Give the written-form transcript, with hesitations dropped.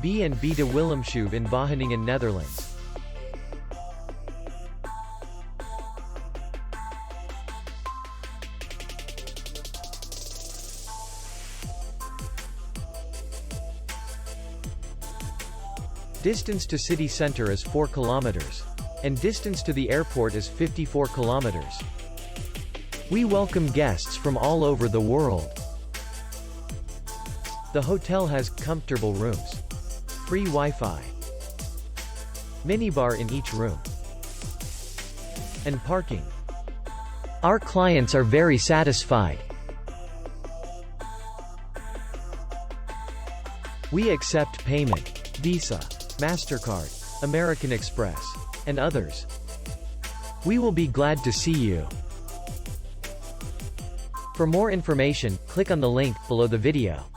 B&B De Willemshoeve in Wageningen, Netherlands. Distance to city center is 4 kilometers. And distance to the airport is 54 kilometers. We welcome guests from all over the world. The hotel has comfortable rooms, free Wi-Fi, minibar in each room, and parking. Our clients are very satisfied. We accept payment, Visa, MasterCard, American Express, and others. We will be glad to see you. For more information, click on the link below the video.